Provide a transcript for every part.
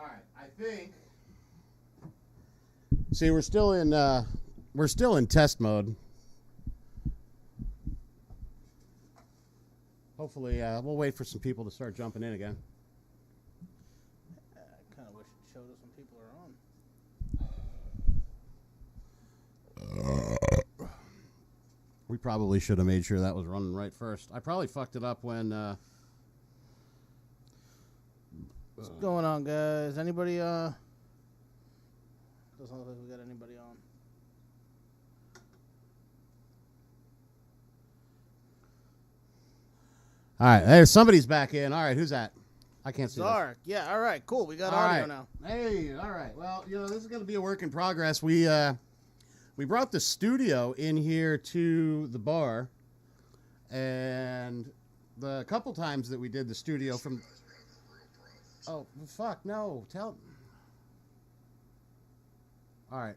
All right, I think. See, we're still in test mode. Hopefully, we'll wait for some people to start jumping in again. I kind of wish it showed us when people are on. We probably should have made sure that was running right first. I probably fucked it up when. What's going on, guys? Anybody? Doesn't look like we got anybody on. All right, there's somebody's back in. All right, who's that? I can't see. Zark. Yeah. All right. Cool. We got audio now. Hey. All right. Well, this is going to be a work in progress. We brought the studio in here to the bar, and the couple times that we did the studio from. Oh fuck no! Tell. All right.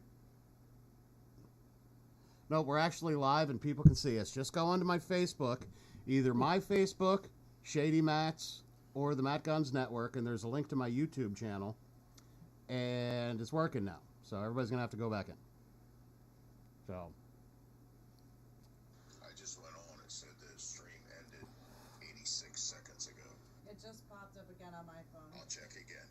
No, we're actually live and people can see us. Just go onto my Facebook, either my Facebook, Shady Mats, or the Matt Guns Network, and there's a link to my YouTube channel, and it's working now. So everybody's gonna have to go back in. So. I just went on. It said the stream ended 86 seconds ago. It just popped up again on my phone. I'll check again.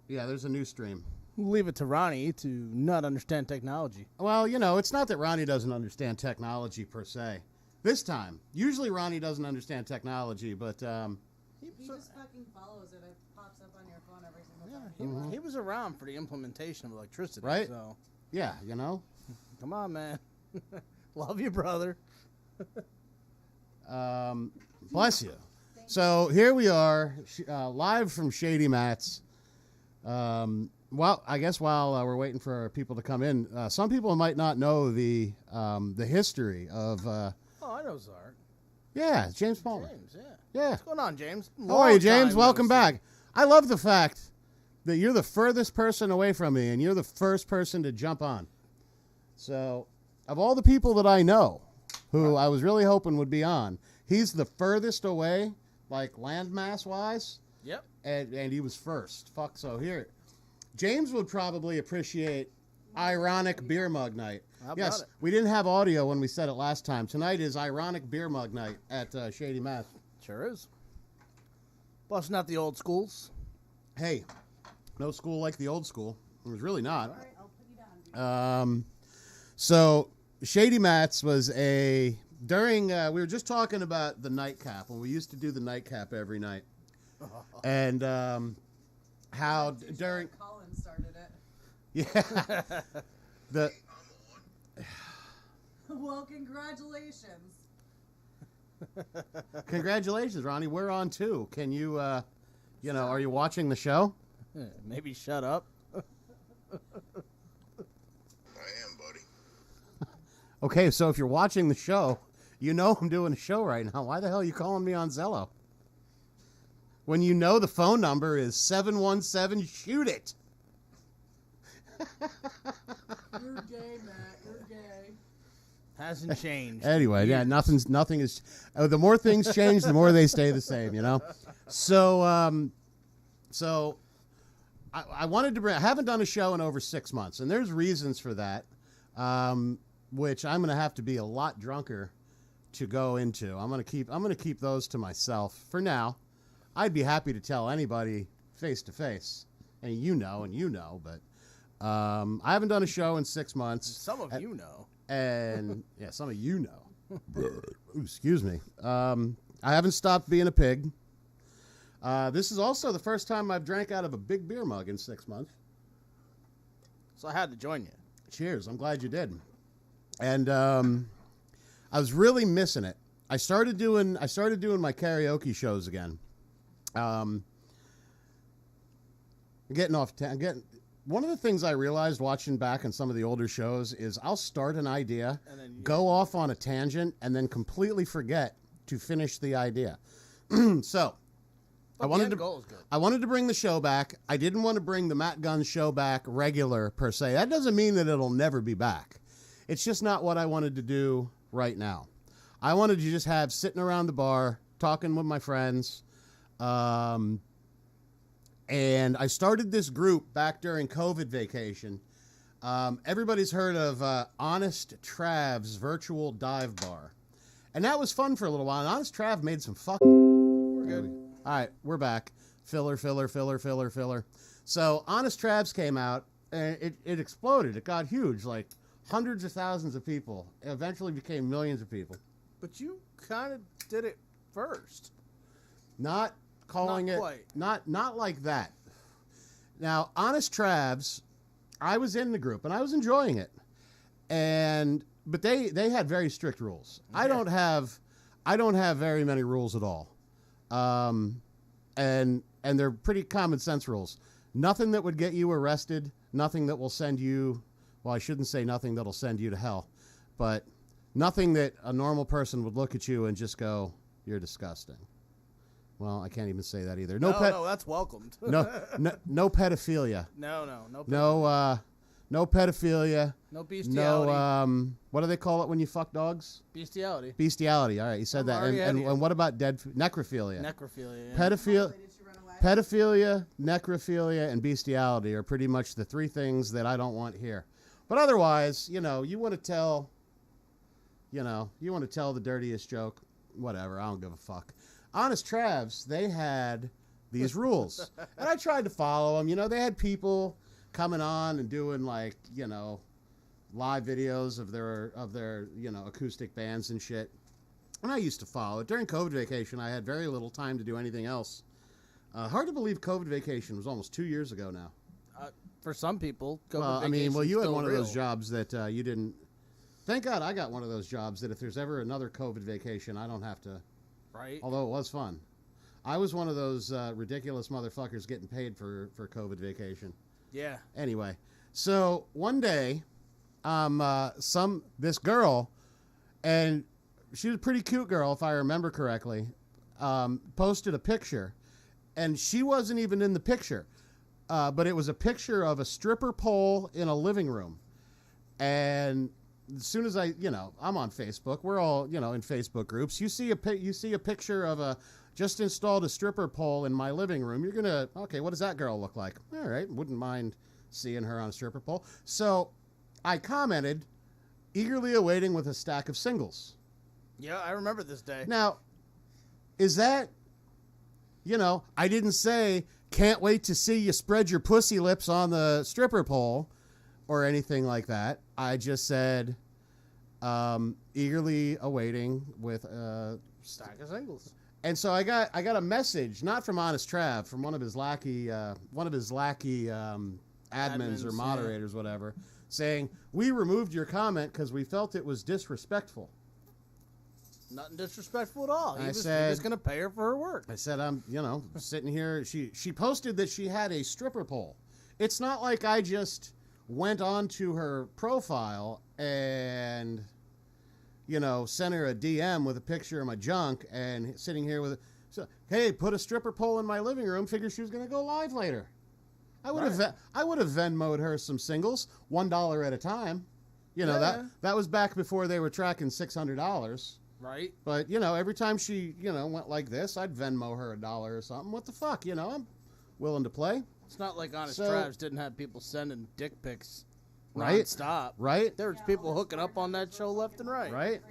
Yeah, there's a new stream. We'll leave it to Ronnie to not understand technology. Well, it's not that Ronnie doesn't understand technology per se. This time, usually Ronnie doesn't understand technology, but He just fucking follows it. It pops up on your phone every single time. He was around for the implementation of electricity, Right? So yeah, come on, man. Love you, brother. Bless you. So here we are, live from Shady Mats. Well, I guess while we're waiting for people to come in, some people might not know the history of. Oh, I know Zark. Yeah, James Palmer. James, yeah. Yeah. What's going on, James? How are you, James? Long Welcome time no back. I love the fact that you're the furthest person away from me, and you're the first person to jump on. So, of all the people that I know, who I was really hoping would be on, he's the furthest away, like landmass wise. Yep. And he was first. Fuck. So here, James would probably appreciate ironic beer mug night. How about Yes, it? we didn't have audio when we said it last time. Tonight is ironic beer mug night at Shady Mass. Sure is. Busting out the old schools. Hey, no school like the old school. It was really not. All right, I'll put you down. So Shady Mats was during we were just talking about the nightcap when we used to do the nightcap every night, and how during Colin started it. yeah the Well, congratulations. congratulations, Ronnie. We're on too. Can you are you watching the show? Maybe shut up. I am, buddy. Okay, so if you're watching the show, I'm doing a show right now. Why the hell are you calling me on Zello? When you know the phone number is 717, shoot it. You're gay, Matt. You're gay. Hasn't changed. Anyway, yeah, nothing is. The more things change, the more they stay the same. So, I wanted to bring. I haven't done a show in over 6 months, and there's reasons for that, which I'm going to have to be a lot drunker to go into. I'm going to keep those to myself for now. I'd be happy to tell anybody face to face, and but I haven't done a show in 6 months. Some of you know. And yeah, some of you know. Ooh, excuse me. I haven't stopped being a pig. This is also the first time I've drank out of a big beer mug in 6 months. So I had to join you. Cheers. I'm glad you did. And I was really missing it. I started doing my karaoke shows again. One of the things I realized watching back on some of the older shows is I'll start an idea, go off on a tangent, and then completely forget to finish the idea. So I wanted to bring the show back. I didn't want to bring the Matt Guns show back regular per se. That doesn't mean that it'll never be back. It's just not what I wanted to do right now. I wanted to just have sitting around the bar, talking with my friends, And I started this group back during COVID vacation. Everybody's heard of Honest Trav's virtual dive bar. And that was fun for a little while. And Honest Trav made some fucking... We're good. All right, we're back. Filler. So Honest Trav's came out, and it exploded. It got huge, like hundreds of thousands of people. It eventually became millions of people. But you kind of did it first. Not calling Not it... quite. Not like that. Now, Honest Trav's, I was in the group, and I was enjoying it. But they had very strict rules. I don't have very many rules at all. And they're pretty common sense rules. Nothing that would get you arrested. Nothing that will send you, well, I shouldn't say nothing that'll send you to hell, but nothing that a normal person would look at you and just go, "You're disgusting." Well, I can't even say that either. No, that's welcomed. no pedophilia. No pedophilia. No bestiality. No, what do they call it when you fuck dogs? Bestiality. Bestiality. All right, you said that. And what about necrophilia? Necrophilia. Yeah. Pedophilia, necrophilia, and bestiality are pretty much the three things that I don't want here. But otherwise, you want to tell the dirtiest joke, whatever. I don't give a fuck. Honest Travs, they had these rules, and I tried to follow them. They had people coming on and doing live videos of their acoustic bands and shit. And I used to follow it. During COVID vacation, I had very little time to do anything else. Hard to believe COVID vacation was almost 2 years ago now. For some people, you had one of those jobs that you didn't. Thank God I got one of those jobs that if there's ever another COVID vacation, I don't have to. Right. Although it was fun. I was one of those ridiculous motherfuckers getting paid for COVID vacation. Yeah. Anyway, so one day, this girl, and she was a pretty cute girl if I remember correctly, posted a picture, and she wasn't even in the picture, but it was a picture of a stripper pole in a living room, and as soon as I'm on Facebook, we're all in Facebook groups. You see a picture of just installed a stripper pole in my living room. You're gonna, okay, what does that girl look like? All right, wouldn't mind seeing her on a stripper pole. So I commented, eagerly awaiting with a stack of singles. Yeah, I remember this day. Now, is that, I didn't say, can't wait to see you spread your pussy lips on the stripper pole or anything like that. I just said, eagerly awaiting with a stack of singles. And so I got a message, not from Honest Trav, from one of his lackey admins or moderators, whatever, saying, "We removed your comment because we felt it was disrespectful." Nothing disrespectful at all. He was going to pay her for her work. I said, I'm sitting here. She posted that she had a stripper pole. It's not like I just went onto her profile and sent her a DM with a picture of my junk and sitting here with hey, put a stripper pole in my living room. Figure she was going to go live later. I would have Venmo'd her some singles, $1 at a time. That was back before they were tracking $600. Right. But every time she went like this, I'd Venmo her $1 or something. What the fuck? I'm willing to play. It's not like Honest Travs didn't have people sending dick pics. Right. Stop. Right. There was people hooking up on that show left and right. Right.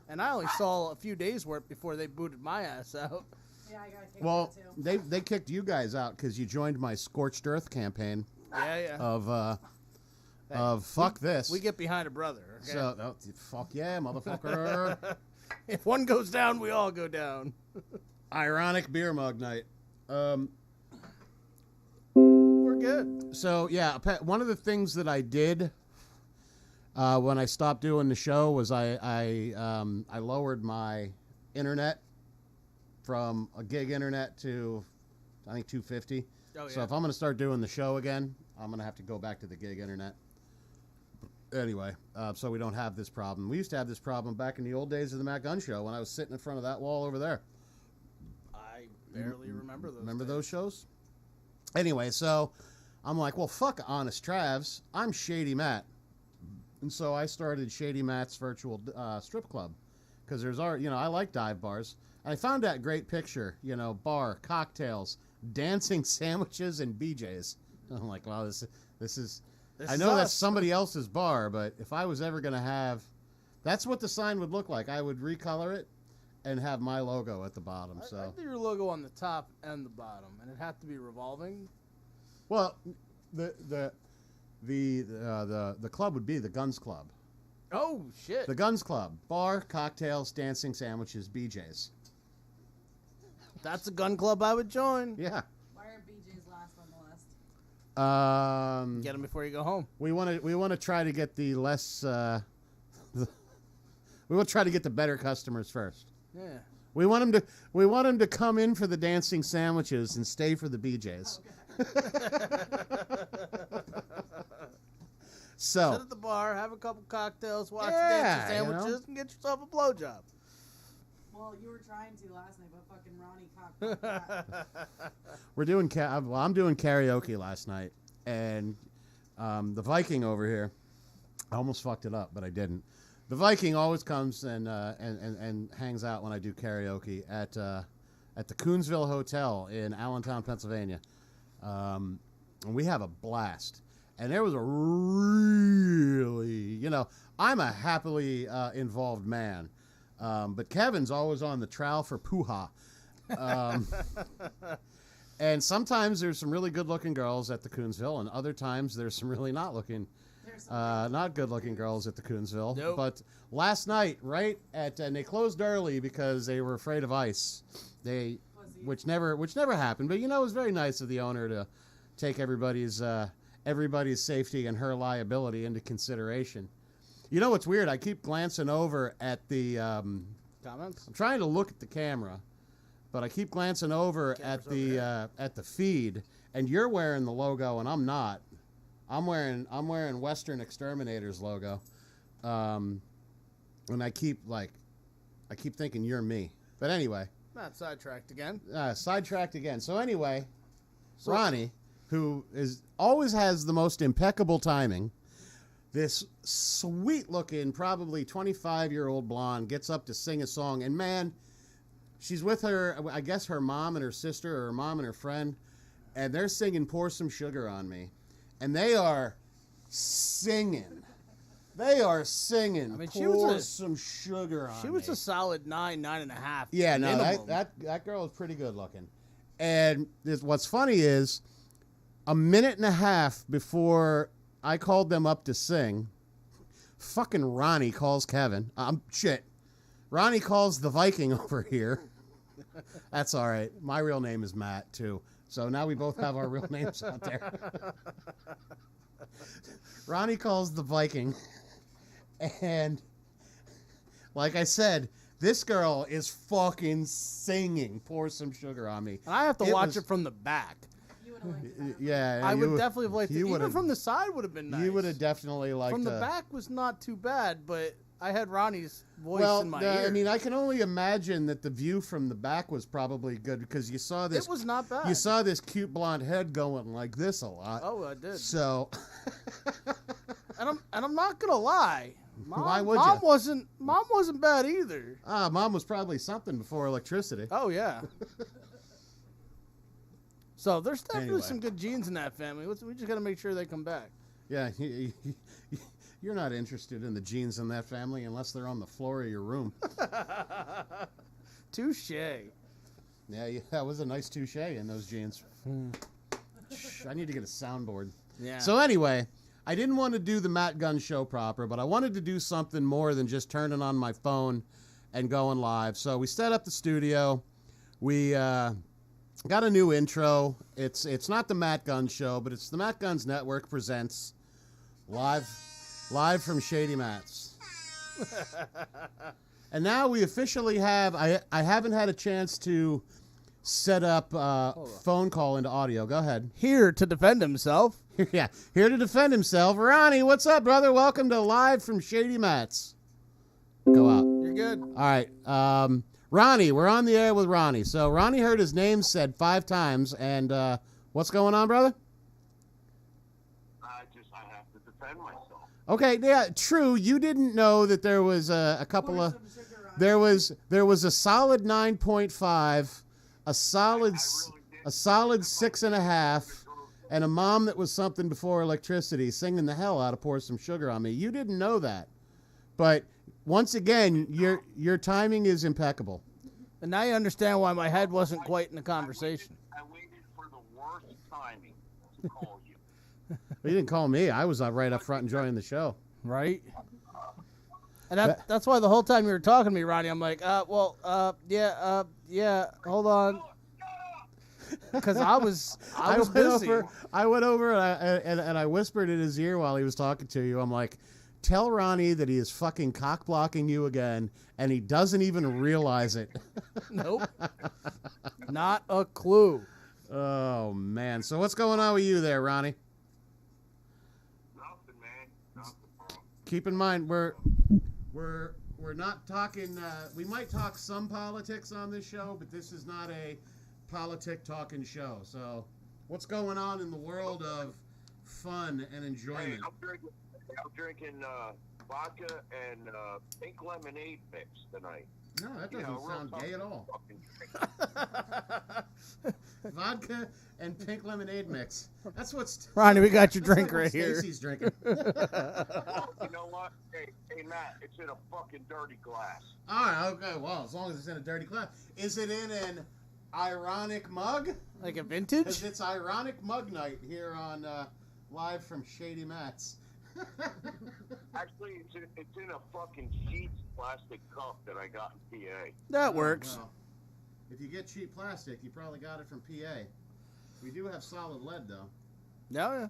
And I only saw a few days' worth before they booted my ass out. Yeah, I got kicked well, too. they kicked you guys out because you joined my Scorched Earth campaign. Yeah. Of fuck this. We get behind a brother. Okay? So fuck yeah, motherfucker. If one goes down, we all go down. Ironic beer mug night. We're good. So yeah, one of the things that I did when I stopped doing the show was I lowered my internet from a gig internet to I think 250. Oh, yeah. So if I'm going to start doing the show again, I'm going to have to go back to the gig internet. Anyway, so we don't have this problem. We used to have this problem back in the old days of the Matt Gunn Show when I was sitting in front of that wall over there. I barely remember those. Remember those shows? Anyway, so I'm like, well, fuck Honest Travs. I'm Shady Matt. And so I started Shady Matt's virtual strip club because I like dive bars. And I found that great picture, bar, cocktails, dancing sandwiches and BJ's. I'm like, wow, this is. This I is know that's us. somebody else's bar, but if I was ever gonna have, that's what the sign would look like. I would recolor it and have my logo at the bottom. So I'd do your logo on the top and the bottom, and it'd have to be revolving. well, the club would be the Guns Club. Oh shit! The Guns Club. Bar, cocktails, dancing sandwiches, BJ's. That's a gun club I would join. Yeah. Why are BJ's last on the list? Get them before you go home. We want to try to get the less we will try to get the better customers first. Yeah. We want them to come in for the dancing sandwiches and stay for the BJ's. So Sit at the bar, have a couple cocktails, watch Yeah, dancing sandwiches, and get yourself a blowjob. Well, you were trying to last night, but fucking Ronnie cocked that. we're doing I'm doing karaoke last night, and the Viking over here, I almost fucked it up, but I didn't. The Viking always comes and hangs out when I do karaoke at the Coonsville Hotel in Allentown, Pennsylvania, and we have a blast. And there was a really, I'm a happily involved man, but Kevin's always on the trowel for poo-ha. And sometimes there's some really good-looking girls at the Coonsville, and other times there's some really not good-looking girls at the Coonsville. Nope. But last night, and they closed early because they were afraid of ice. Which never happened. But it was very nice of the owner to take everybody's safety and her liability into consideration. You know what's weird? I keep glancing over at the Comments? I'm trying to look at the camera, but I keep glancing over at the feed, and you're wearing the logo and I'm not. I'm wearing Western Exterminators logo. And I keep thinking you're me. But anyway, Not sidetracked again. sidetracked again. So anyway, Ronnie, who always has the most impeccable timing, this sweet-looking, probably 25-year-old blonde gets up to sing a song, and man, she's with her, I guess her mom and her sister, or her mom and her friend, and they're singing "Pour Some Sugar on Me," and they are singing. Pour some sugar on me. She was a solid 9.5. Yeah, no, minimum. that girl is pretty good looking. And what's funny is, a minute and a half before I called them up to sing, fucking Ronnie calls Kevin. Ronnie calls the Viking over here. That's all right. My real name is Matt, too. So now we both have our real names out there. Ronnie calls the Viking. And like I said, this girl is fucking singing "Pour Some Sugar on Me." And I have to watch it from the back. You would have liked that. Yeah, I would definitely have liked it. Even would've- from the side would have been nice. You would have definitely liked From the back was not too bad, but I had Ronnie's voice in my ear. I mean, I can only imagine that the view from the back was probably good because you saw this. It was not bad. You saw this cute blonde head going like this a lot. Oh, I did. So, And I'm not gonna lie. Why would Mom ya? Mom wasn't bad either. Mom was probably something before electricity. Oh yeah. So there's definitely Anyway. some good genes in that family. We just gotta make sure they come back. Yeah, you're not interested in the genes in that family unless they're on the floor of your room. Touche. Yeah, that was a nice touche in those jeans. I need to get a soundboard. Yeah. So anyway, I didn't want to do the Matt Gunn show proper, but I wanted to do something more than just turning on my phone and going live. So we set up the studio. We got a new intro. It's not the Matt Gunn show, but it's the Matt Gunn's Network presents live from Shady Matt's. And now we officially have. I haven't had a chance to set up phone call into audio. Go ahead. Here to defend himself. Yeah, here to defend himself. Ronnie, what's up, brother? Welcome to Live from Shady Matt's. Go out. You're good. All right. Ronnie, we're on the air with Ronnie. So Ronnie heard his name said 5 times, and what's going on, brother? I have to defend myself. Okay, yeah, true. You didn't know that there was a couple of... Some sugar on There was a solid 9.5, a solid... I really a solid 6.5, and a mom that was something before electricity singing the hell out of Pour Some Sugar on Me. You didn't know that. But once again, your timing is impeccable. And now you understand why my head wasn't quite in the conversation. I waited for the worst timing to call you. Well, you didn't call me. I was right up front enjoying the show. Right? And that's why the whole time you were talking to me, Ronnie, I'm like, yeah, hold on. Because I was busy. I went over and I whispered in his ear while he was talking to you. I'm like, tell Ronnie that he is fucking cock blocking you again, and he doesn't even realize it. Nope. Not a clue. Oh man. So what's going on with you there, Ronnie? Nothing, man. Nothing, bro. Keep in mind we're not talking. We might talk some politics on this show, but this is not a politic talking show. So, what's going on in the world of fun and enjoyment? Hey, I'm drinking vodka and pink lemonade mix tonight. No, that doesn't sound gay at all. Vodka and pink lemonade mix. That's what's Ronnie, we got your drink right here. Stacy's drinking. You know what? Hey, Matt, it's in a fucking dirty glass. All right, okay. Well, as long as it's in a dirty glass. Is it in an ironic mug? Like a vintage? Because it's ironic mug night here on live from Shady Matt's. Actually, it's in a fucking sheets plastic cup that I got in PA. That works. Well, if you get cheap plastic, you probably got it from PA. We do have solid lead, though. Yeah.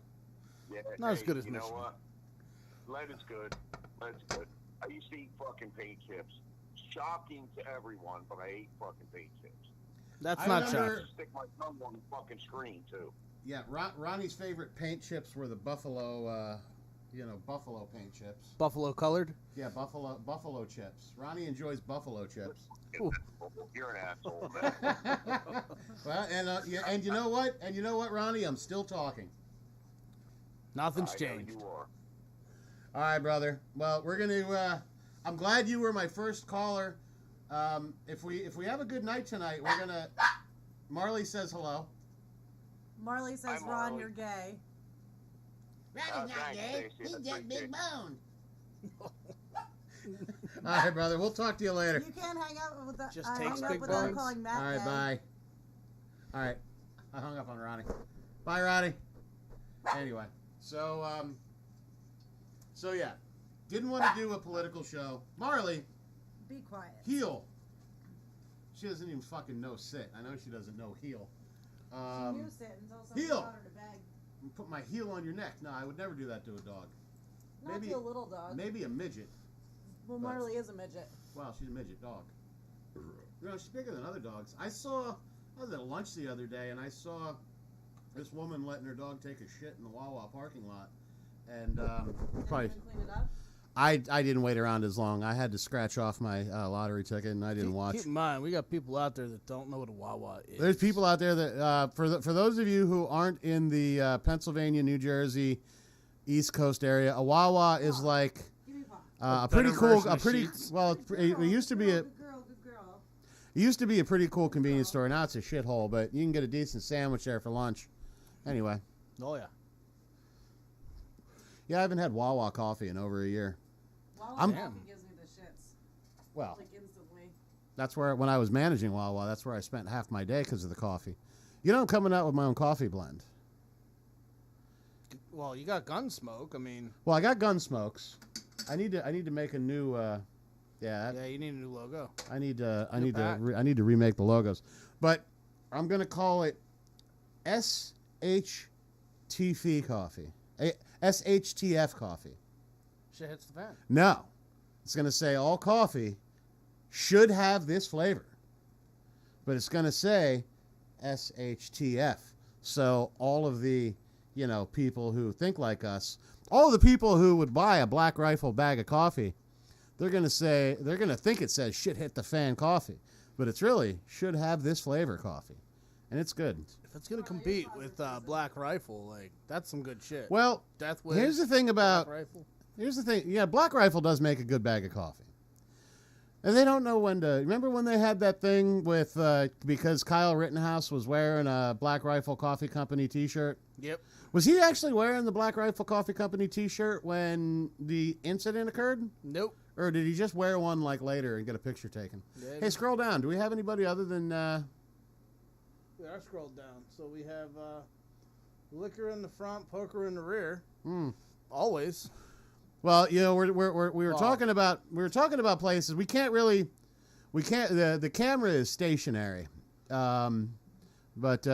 Yeah, Not as good as you know Michigan. what? Lead is good. Lead's good. I used to eat fucking paint chips. Shocking to everyone, but I ate fucking paint chips. That's I not remember- shocking. Stick my tongue on the fucking screen too. Yeah, Ronnie's favorite paint chips were the Buffalo, Buffalo paint chips. Buffalo colored? Yeah, Buffalo chips. Ronnie enjoys Buffalo chips. Ooh. You're an asshole, man. Well, and you know what? And you know what, Ronnie? I'm still talking. Nothing's I know changed. you are. All right, brother. Well, we're gonna. I'm glad you were my first caller. If we have a good night tonight, we're gonna. Marley says hello. Marley says, Hi, Ron, Marley. you're gay. Ronnie's not thanks, gay. Stacey. He's I just big appreciate bone. All right, brother. We'll talk to you later. You can't hang out with that. Just hang takes up big without bones. calling Matt All right, gay. bye. All right, I hung up on Ronnie. Bye, Ronnie. Anyway, so yeah, didn't want to do a political show. Marley, Be quiet. heel. She doesn't even fucking know sit. I know she doesn't know heel. She knew sit until someone heel. taught her to beg. Put my heel on your neck. No, I would never do that to a dog. Not Maybe- to a little dog. Maybe a midget. Well, Marley is a midget. Wow, she's a midget dog. You know, she's bigger than other dogs. I was at lunch the other day, and I saw this woman letting her dog take a shit in the Wawa parking lot. And probably, Didn't clean it up. I didn't wait around as long. I had to scratch off my lottery ticket, and I didn't watch. Keep in mind, we got people out there that don't know what a Wawa is. There's people out there that, for those of you who aren't in the Pennsylvania, New Jersey, East Coast area, a Wawa is like Give me pop. a pretty better cool, version a of pretty Sheetz. well. It used to be a. Good girl, good girl. It used to be a pretty cool convenience store. Now it's a shithole, but you can get a decent sandwich there for lunch. Anyway, Oh, yeah. yeah, I haven't had Wawa coffee in over a year. Wawa I'm- coffee gives me the shits. Well, Like instantly. that's where, when I was managing Wawa, that's where I spent half my day because of the coffee. You know, I'm coming out with my own coffee blend. Well, you got Gunsmoke. I mean, Well, I got Gunsmokes. I need to make a new, yeah, you need a new logo. I need to pack. remake the logos, but I'm gonna call it SHTF coffee. SHTF coffee. Shit hits the fan. No, it's gonna say all coffee should have this flavor, but it's gonna say SHTF. So all of the people who think like us, all the people who would buy a Black Rifle bag of coffee, they're gonna think it says shit hit the fan coffee, but it's really should have this flavor coffee, and it's good. If it's gonna compete with Black Rifle, like that's some good shit. Well, Death Wish. here's the thing about Black Rifle. Here's the thing. Yeah, Black Rifle does make a good bag of coffee. And they don't know when to. Remember when they had that thing with because Kyle Rittenhouse was wearing a Black Rifle Coffee Company T-shirt? Yep. Was he actually wearing the Black Rifle Coffee Company T-shirt when the incident occurred? Nope. Or did he just wear one like later and get a picture taken? Yeah, hey, scroll down. Do we have anybody other than? We are scrolled down, so we have liquor in the front, poker in the rear. Always. Well, you know, we were talking about places we can't. The camera is stationary, but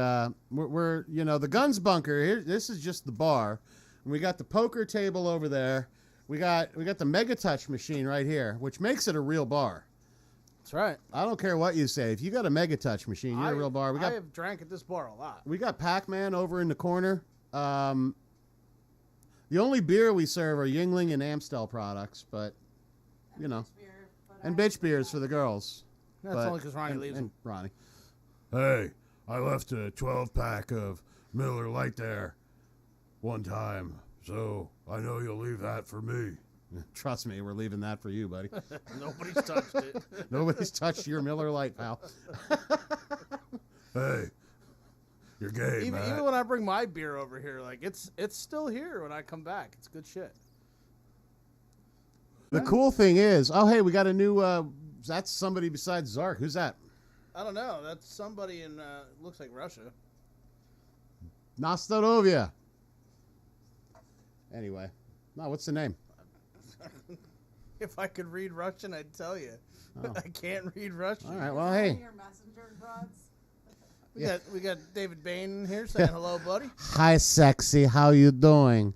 we're you know, the guns bunker here. This is just the bar, and we got the poker table over there. We got the Mega Touch machine right here, which makes it a real bar. That's right. I don't care what you say. If you got a Mega Touch machine, you're a real bar. I have drank at this bar a lot. We got Pac-Man over in the corner. The only beer we serve are Yingling and Amstel products, but, you know. And bitch beers for the girls. That's only because Ronnie leaves them. Ronnie. Hey, I left a 12-pack of Miller Lite there one time, so I know you'll leave that for me. Trust me, we're leaving that for you, buddy. Nobody's touched it. Nobody's touched your Miller Lite, pal. Hey. You're gay, man. Even when I bring my beer over here, like it's still here when I come back. It's good shit. The cool thing is, oh hey, we got a new. That's somebody besides Zark. Who's that? I don't know. That's somebody in looks like Russia. Nastarovia. Anyway, no, what's the name? If I could read Russian, I'd tell you. Oh. I can't read Russian. All right. Well, hey. Your messenger broads? We got David Bain here saying hello, buddy. Hi, sexy. How you doing?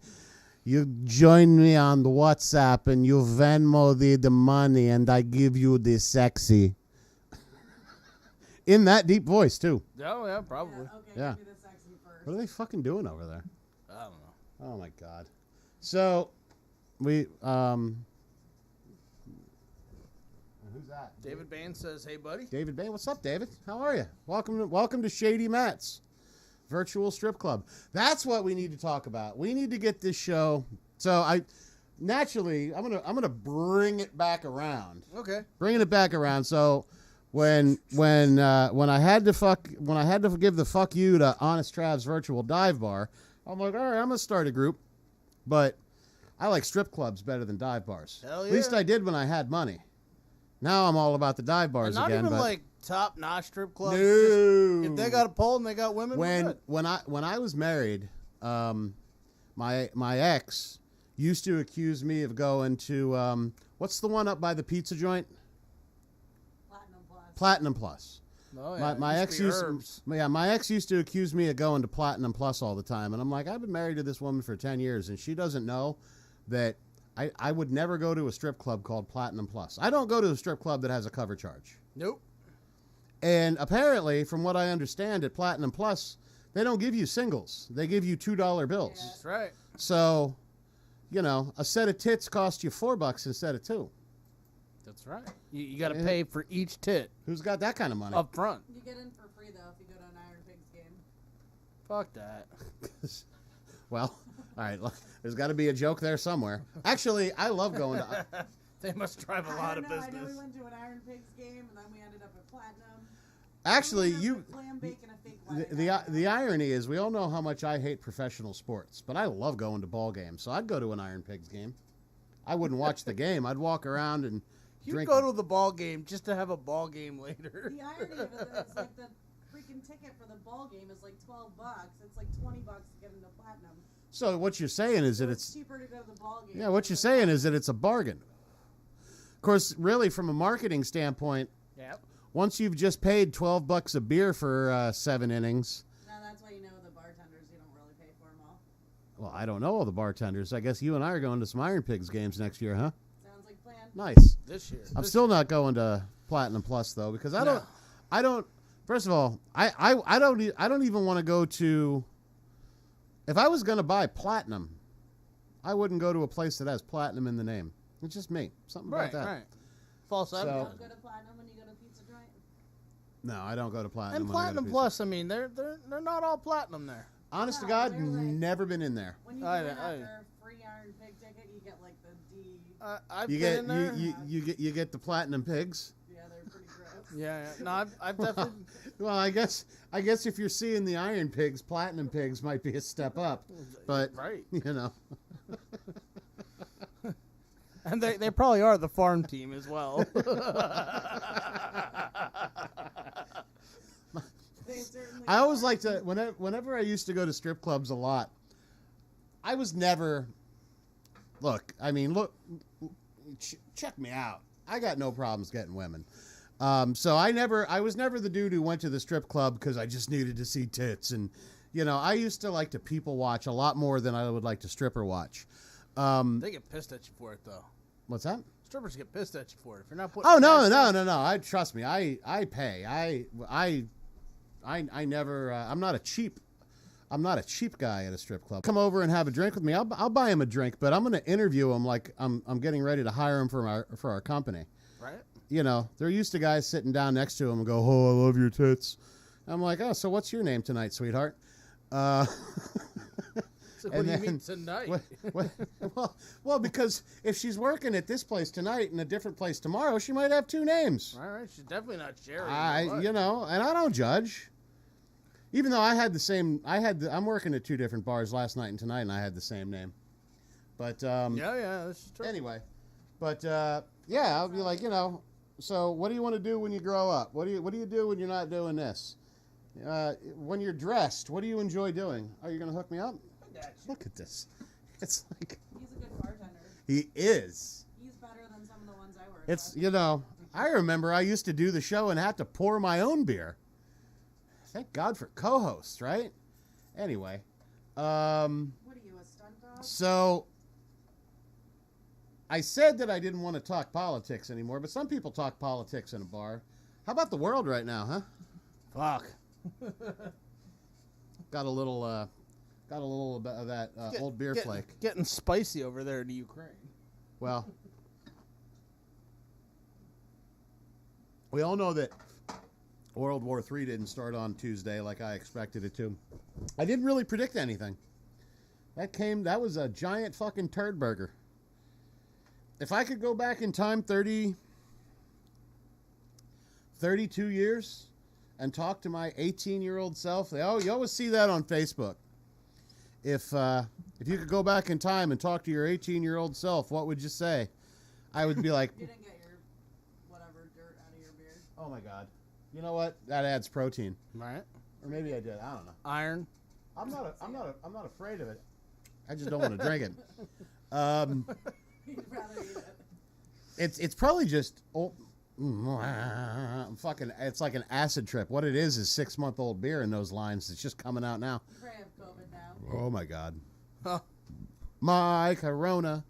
You join me on the WhatsApp and you Venmo the money and I give you the sexy. In that deep voice, too. Oh, yeah, probably. Yeah. Okay, give me the sexy first. What are they fucking doing over there? I don't know. Oh, my God. So, we, who's that? David Bain says, hey, buddy. David Bain, what's up, David? How are you? Welcome to Shady Matt's Virtual Strip Club. That's what we need to talk about. We need to get this show. So I'm gonna bring it back around. Okay. Bringing it back around. So when I had to give the fuck you to Honest Trav's Virtual Dive Bar, I'm like, all right, I'm gonna start a group, but I like strip clubs better than dive bars. Hell yeah. At least I did when I had money. Now I'm all about the dive bars not again. Not even like top-notch strip clubs. No. Just, if they got a pole and they got women, when I was married, my ex used to accuse me of going to what's the one up by the pizza joint? Platinum Plus. Oh, yeah. My ex used to accuse me of going to Platinum Plus all the time, and I'm like, I've been married to this woman for 10 years, and she doesn't know that I would never go to a strip club called Platinum Plus. I don't go to a strip club that has a cover charge. Nope. And apparently, from what I understand, at Platinum Plus, they don't give you singles. They give you $2 bills. Yeah. That's right. So, you know, a set of tits costs you $4 instead of $2. That's right. You got to pay for each tit. Who's got that kind of money? Up front. You get in for free, though, if you go to an Iron Pigs game. Fuck that. Well, all right. Look, there's got to be a joke there somewhere. Actually, I love going to... They must drive a lot of business. I know we went to an Iron Pigs game, and then we ended up at Platinum. Actually, the irony is we all know how much I hate professional sports, but I love going to ball games. So I'd go to an Iron Pigs game. I wouldn't watch the game. I'd walk around and drink. You'd go to the ball game just to have a ball game later. The irony of it is like the freaking ticket for the ball game is like $12. It's like $20 to get into Platinum. So what you're saying is that it's cheaper to go to the ball game. Yeah, what you're saying is that it's a bargain. Of course, really, from a marketing standpoint, yep. Once you've just paid $12 a beer for 7 innings. No, that's why you know the bartenders. You don't really pay for them all. Well, I don't know all the bartenders. I guess you and I are going to some Iron Pigs games next year, huh? Sounds like planned. Nice. This year. I'm still not going to Platinum Plus though because I don't. First of all, I don't even want to go to. If I was going to buy Platinum, I wouldn't go to a place that has Platinum in the name. It's just me. Something about that. Right. False advertising. You don't go to Platinum when you go to Pizza Joint? No, I don't go to Platinum. And Platinum Plus, I mean, they're not all platinum there. Honest to God, like, never been in there. When you go in after a free Iron Pig ticket, you get like the D I've You been get in there. you get the platinum pigs. Yeah, they're pretty gross. Yeah. No, I've definitely. Well, I guess if you're seeing the iron pigs, platinum pigs might be a step up. But Right. you know, And they probably are the farm team as well. They certainly I always are. like to whenever I used to go to strip clubs a lot. I was never. Look, I mean, check me out. I got no problems getting women. So I was never the dude who went to the strip club because I just needed to see tits. And, you know, I used to like to people watch a lot more than I would like to stripper watch. They get pissed at you for it, though. What's that? Strippers get pissed at you for it. If you're not putting. Oh, cash no. down- I trust me. I pay. I never, I'm not a cheap guy at a strip club. Come over and have a drink with me. I'll buy him a drink, but I'm going to interview him like I'm getting ready to hire him for our company. Right. You know, they're used to guys sitting down next to him and go, "Oh, I love your tits." I'm like, "Oh, so what's your name tonight, sweetheart?" So what do you mean tonight? Well, because if she's working at this place tonight and a different place tomorrow, she might have two names. All right, she's definitely not Sherry. You know, and I don't judge. Even though I'm working at two different bars last night and tonight, and I had the same name. But Yeah, that's true. anyway, but yeah, I'll be like, you know, so what do you want to do when you grow up? What do you do when you're not doing this? When you're dressed, what do you enjoy doing? Are you going to hook me up? Look at this. It's like He's a good bartender. he is. He's better than some of the ones I work It's, with. you know, I remember I used to do the show and had to pour my own beer. Thank God for co-hosts, right? Anyway, What are you, a stunt dog? so I said that I didn't want to talk politics anymore, but some people talk politics in a bar. How about the world right now, huh? Fuck. Got a little bit of that old beer flake. Getting spicy over there in the Ukraine. Well, we all know that World War III didn't start on Tuesday like I expected it to. I didn't really predict anything. That was a giant fucking turd burger. If I could go back in time 32 years and talk to my 18-year-old self, you always see that on Facebook. If you could go back in time and talk to your 18-year-old self, what would you say? I would be like, You didn't get your whatever dirt out of your beard. oh my God. You know what? That adds protein. Right. Or maybe I did. I don't know. Iron. I'm not afraid of it. I just don't want to drink it. You'd rather eat it. It's probably just it's like an acid trip. What it is 6-month-old beer in those lines. It's just coming out now. You probably have COVID now. Oh my God. Huh. My Corona.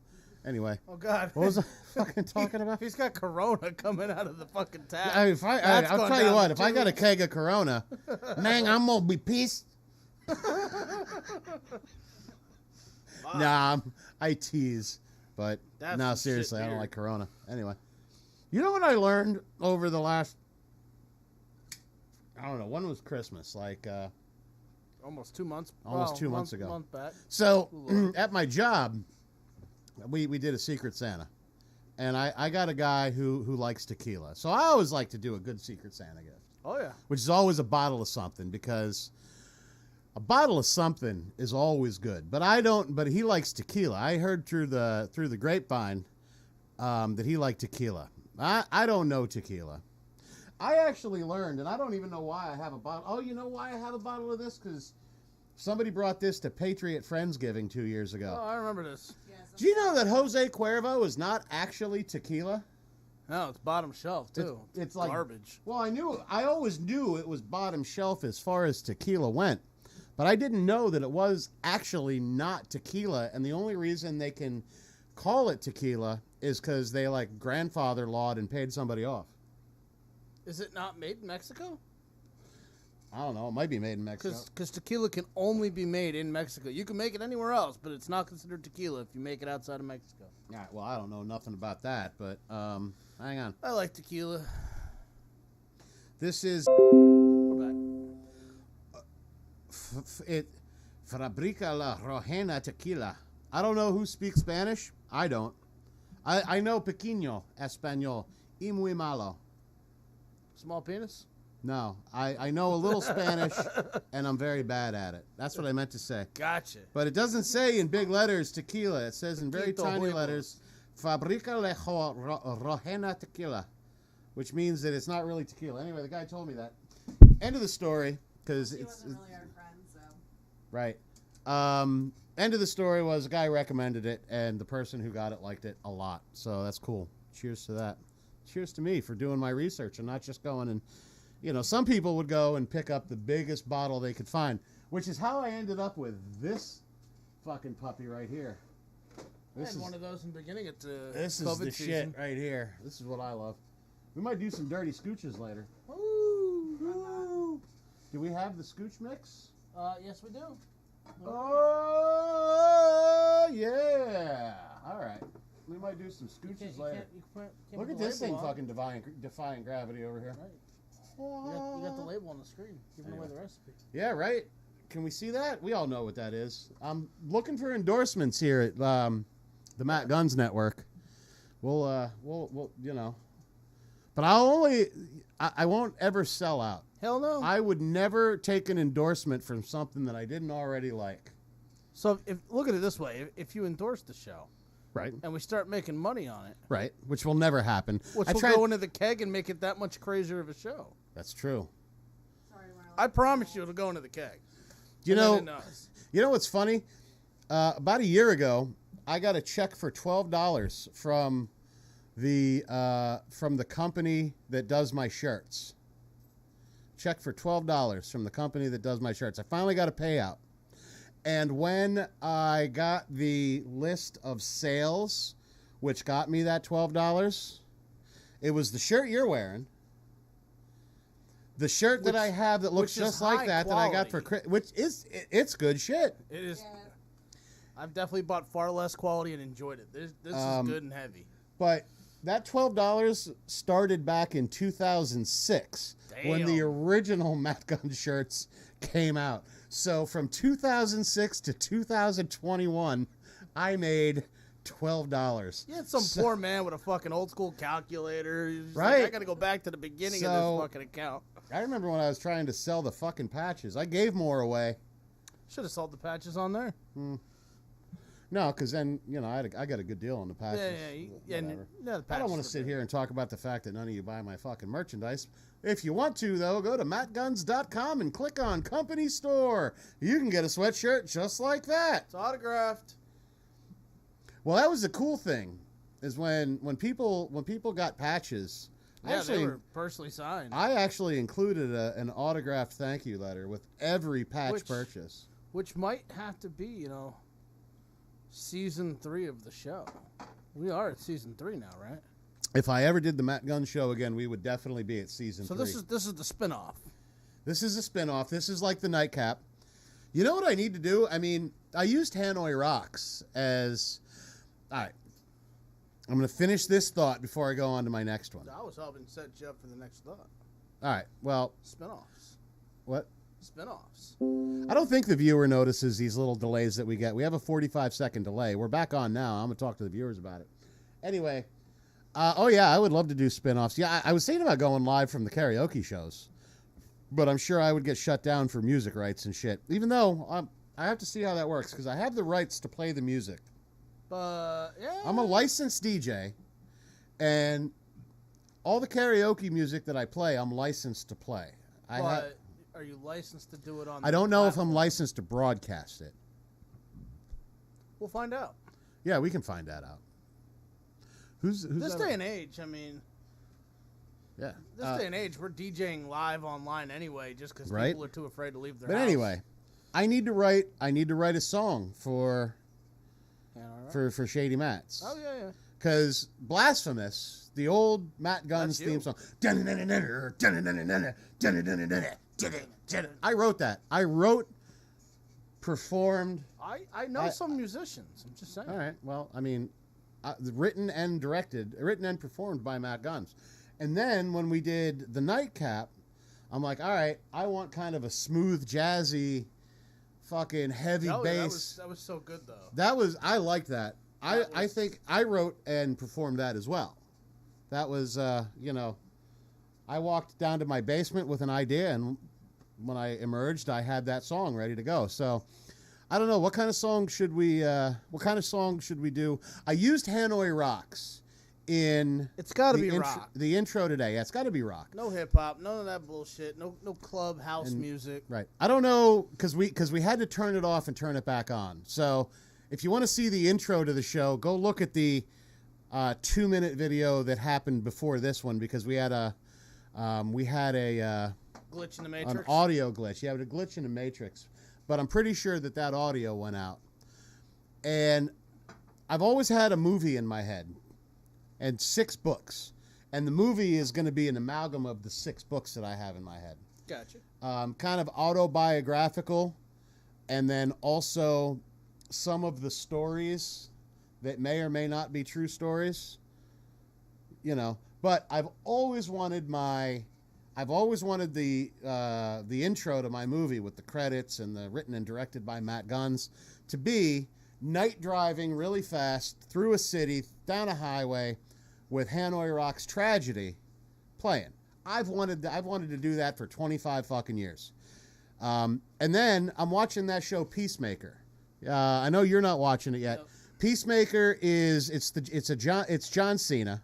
Anyway, Oh God. what was I fucking talking about? He's got Corona coming out of the fucking tap. I'll That's tell going you down what. the If I got a keg of Corona, man, I'm gonna be pissed. Nah, I tease, but That's no, some seriously, shit I don't beer. like Corona. Anyway, you know what I learned over the last, I don't know, when was Christmas? Like, Almost 2 months. Almost 2 months ago. Month back. so at my job, we did a Secret Santa, and I got a guy who likes tequila, so I always like to do a good Secret Santa gift, Oh yeah. which is always a bottle of something, because a bottle of something is always good. But I don't. But he likes tequila. I heard through the grapevine that he liked tequila. I don't know tequila. I actually learned, and I don't even know why I have a bottle. Oh, you know why I have a bottle of this? Because somebody brought this to Patriot Friendsgiving 2 years Oh, ago. I remember this. Yes, Do you know that Jose Cuervo is not actually tequila? No, it's bottom shelf too. It's like garbage. Well, I always knew it was bottom shelf as far as tequila went, but I didn't know that it was actually not tequila. And the only reason they can call it tequila is because they like grandfather lawed and paid somebody off. Is it not made in Mexico? I don't know. It might be made in Mexico. Because tequila can only be made in Mexico. You can make it anywhere else, but it's not considered tequila if you make it outside of Mexico. Yeah, well, I don't know nothing about that, but hang on. I like tequila. This is We're back. Fabrica la Rojena Tequila. I don't know who speaks Spanish. I don't. I know pequeño español y muy malo. Small penis? No, I know a little Spanish, and I'm very bad at it. That's what I meant to say. Gotcha. But it doesn't say in big letters tequila. It says in very Poquito tiny huevos. letters, Fabrica Rojena Tequila, which means that it's not really tequila. Anyway, the guy told me that. End of the story, because He it's wasn't really our friend, so. right. End of the story was a guy recommended it, and the person who got it liked it a lot. So that's cool. Cheers to that. Cheers to me for doing my research and not just going and, some people would go and pick up the biggest bottle they could find, which is how I ended up with this fucking puppy right here. I had one of those in the beginning at the This COVID is the season. shit right here. This is what I love. We might do some dirty scooches later. Ooh. Do we have the scooch mix? Yes, we do. Oh, yeah. All right. We might do some scooches later. Can't Look put at the this label thing on. fucking defying gravity over here. Right. You got the label on the screen, giving away the recipe. Yeah, right. Can we see that? We all know what that is. I'm looking for endorsements here at the Matt Guns Network. We'll but I won't ever sell out. Hell no. I would never take an endorsement from something that I didn't already like. So look at it this way: if you endorse the show, Right. and we start making money on it, Right. Which will never happen. which I will tried- go into the keg and make it that much crazier of a show. That's true. Sorry, Marlon. I promise you, it'll go into the keg. You And then know, it does. you know what's funny? About a year ago, I got a check for $12 from the company that does my shirts. Check for $12 from the company that does my shirts. I finally got a payout. And when I got the list of sales, which got me that $12, it was the shirt you're wearing, the shirt that I have that looks which is just like high that I got for which is it's good shit. It is. Yeah. I've definitely bought far less quality and enjoyed it. This is good and heavy. But that $12 started back in 2006 when the Damn. original Matt Gunn shirts came out. So from 2006 to 2021, I made $12. You had some poor man with a fucking old school calculator. He's just Right. Like, I got to go back to the beginning of So- this fucking account. I remember when I was trying to sell the fucking patches. I gave more away. Should have sold the patches on there. No, because then, I got a good deal on the patches. Yeah, Whatever. the I don't patches want are to sit good. here and talk about the fact that none of you buy my fucking merchandise. If you want to, though, go to mattguns.com and click on Company Store. You can get a sweatshirt just like that. It's autographed. Well, that was the cool thing, is when people got patches. Yeah, they were personally signed. I actually included an autographed thank you letter with every patch purchase. Which might have to be, season 3 of the show. We are at season 3 now, right? If I ever did the Matt Gunn show again, we would definitely be at season 3. So this is the spinoff. This is a spinoff. This is like the nightcap. You know what I need to do? I mean, I used Hanoi Rocks as... All right. I'm going to finish this thought before I go on to my next one. I was hoping to set you up for the next thought. All right. Well, Spinoffs. what? Spinoffs. I don't think the viewer notices these little delays that we get. We have a 45-second delay. We're back on now. I'm going to talk to the viewers about it. Anyway. Oh, yeah. I would love to do spinoffs. Yeah, I was thinking about going live from the karaoke shows. But I'm sure I would get shut down for music rights and shit. Even though I have to see how that works because I have the rights to play the music. But, yeah. I'm a licensed DJ, and all the karaoke music that I play, I'm licensed to play. Are you licensed to do it on I don't know if I'm platform? licensed to broadcast it. We'll find out. Yeah, we can find that out. Who's This that? day and age, I mean, Yeah. this day and age, we're DJing live online anyway, just because Right. people are too afraid to leave their But house. anyway, I need to write a song for Yeah, all right. for Shady Matt's. Oh, yeah. Because Blasphemous, the old Matt Gunn's That's you. theme song. I wrote that. I wrote, performed. I know some musicians. I'm just saying. All right. Well, I mean, written and performed by Matt Guns. And then when we did the nightcap, I'm like, all right, I want kind of a smooth, jazzy, fucking heavy Oh, bass. that was so good, though. I liked that. I think I wrote and performed that as well. That was, you know, I walked down to my basement with an idea, and when I emerged, I had that song ready to go. So, I don't know, what kind of song should we do? I used Hanoi Rocks in It's got to be rock. the intro today. Yeah, it's got to be rock. No hip hop, none of that bullshit. No club house music. Right. I don't know, because we had to turn it off and turn it back on. So, if you want to see the intro to the show, go look at the 2-minute video that happened before this one, because we had a Glitch in the Matrix. an audio glitch. Yeah, a glitch in the Matrix. But I'm pretty sure that audio went out. And I've always had a movie in my head and 6 books. And the movie is going to be an amalgam of the 6 books that I have in my head. Gotcha. Kind of autobiographical, and then also some of the stories that may or may not be true stories. You know, but I've always wanted the intro to my movie with the credits and the written and directed by Matt Guns to be night driving really fast through a city, down a highway, with Hanoi Rocks Tragedy playing. I've wanted to do that for 25 fucking years. And then I'm watching that show Peacemaker. I know you're not watching it yet. Yep. Peacemaker it's John Cena.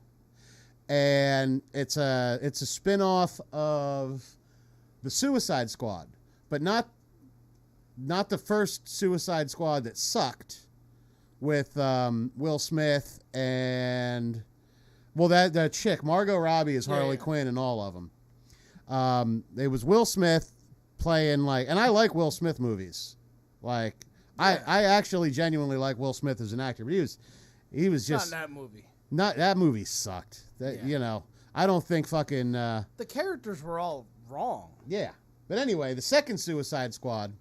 And it's a spin-off of the Suicide Squad, but not the first Suicide Squad that sucked with Will Smith and that chick Margot Robbie is Harley Quinn in all of them. It was Will Smith playing and I like Will Smith movies. I actually genuinely like Will Smith as an actor, but he was just not in that movie. Not that movie sucked. You know, I don't think fucking the characters were all wrong. Yeah. But anyway, the second Suicide Squad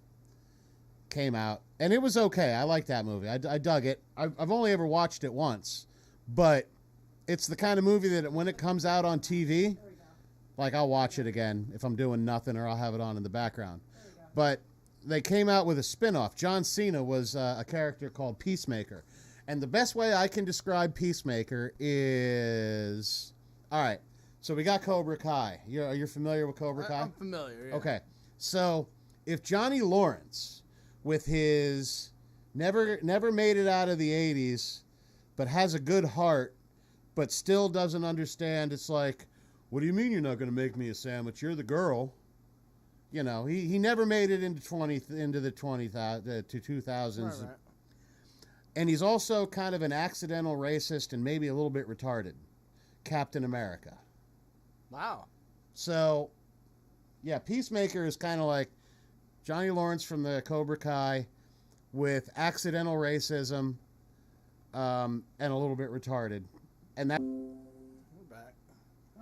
came out, and it was okay. I liked that movie. I dug it. I've only ever watched it once, but it's the kind of movie that when it comes out on TV, I'll watch it again if I'm doing nothing, or I'll have it on in the background. But they came out with a spinoff. John Cena was a character called Peacemaker. And the best way I can describe Peacemaker is... All right, so we got Cobra Kai. Are you familiar with Cobra Kai? I'm familiar, yeah. Okay, so if Johnny Lawrence, with his never made it out of the 80s, but has a good heart, but still doesn't understand, it's like, what do you mean you're not going to make me a sandwich? You're the girl. You know, he never made it into the 2000s. Right. And he's also kind of an accidental racist and maybe a little bit retarded. Captain America. Wow. So, yeah, Peacemaker is kind of like Johnny Lawrence from the Cobra Kai with accidental racism and a little bit retarded. And that... We're back.